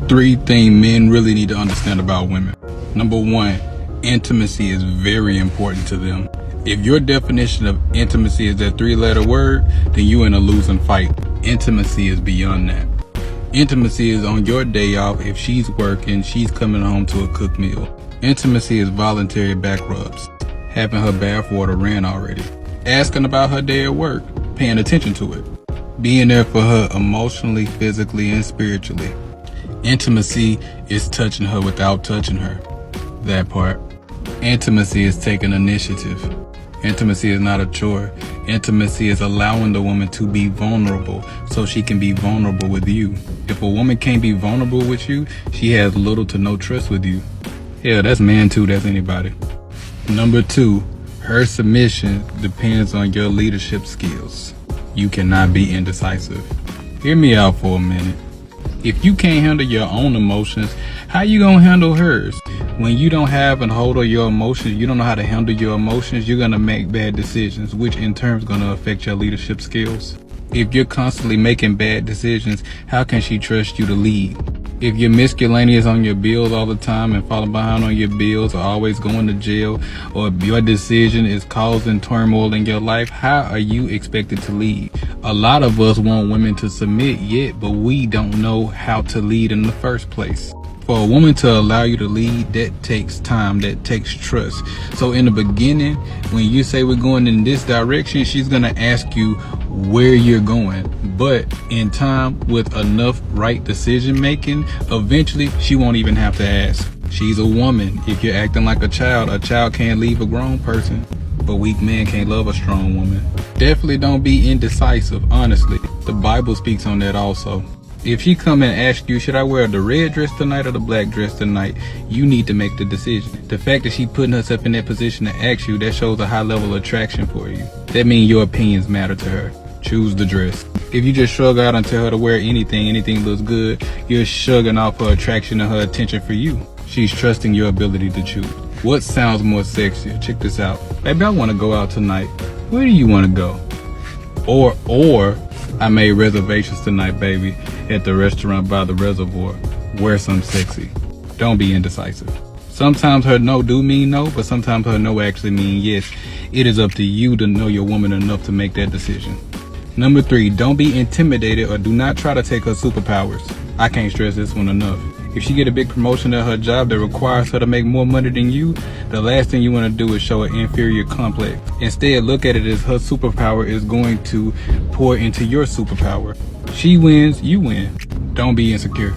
Three things men really need to understand about women. Number one, intimacy is very important to them. If your definition of intimacy is that three-letter word, then you in a losing fight. Intimacy is beyond that. Intimacy is on your day off. If she's working, she's coming home to a cooked meal. Intimacy is voluntary back rubs, having her bath water ran already, asking about her day at work, paying attention to it, being there for her emotionally, physically, and spiritually. Intimacy is touching her without touching her. That part. Intimacy is taking initiative. Intimacy is not a chore. Intimacy is allowing the woman to be vulnerable so she can be vulnerable with you. If a woman can't be vulnerable with you, she has little to no trust with you. Yeah, that's man too, that's anybody. Number two, her submission depends on your leadership skills. You cannot be indecisive. Hear me out for a minute. If you can't handle your own emotions, how you gonna handle hers? When you don't have a hold of your emotions, you don't know how to handle your emotions, you're gonna make bad decisions, which in turn is gonna affect your leadership skills. If you're constantly making bad decisions, how can she trust you to lead? If you're miscellaneous on your bills all the time and falling behind on your bills or always going to jail, or if your decision is causing turmoil in your life, how are you expected to lead? A lot of us want women to submit yet, but we don't know how to lead in the first place. For a woman to allow you to lead, that takes time, that takes trust. So in the beginning, when you say we're going in this direction, she's gonna ask you where you're going. But in time, with enough right decision making, eventually she won't even have to ask. She's a woman. If you're acting like a child can't leave a grown person. But weak men can't love a strong woman. Definitely don't be indecisive, honestly. The Bible speaks on that also. If she come and ask you, should I wear the red dress tonight or the black dress tonight? You need to make the decision. The fact that she putting herself in that position to ask you, that shows a high level of attraction for you. That means your opinions matter to her. Choose the dress. If you just shrug out and tell her to wear anything looks good, you're shrugging off her attraction and her attention for you. She's trusting your ability to choose. What sounds more sexier? Check this out. Baby, I want to go out tonight. Where do you want to go? Or I made reservations tonight, baby, at the restaurant by the reservoir. Wear something sexy. Don't be indecisive. Sometimes her no do mean no, but sometimes her no actually mean yes. It is up to you to know your woman enough to make that decision. Number three, don't be intimidated or do not try to take her superpowers. I can't stress this one enough. If she get a big promotion at her job that requires her to make more money than you, the last thing you want to do is show an inferior complex. Instead, look at it as her superpower is going to pour into your superpower. She wins, you win. Don't be insecure.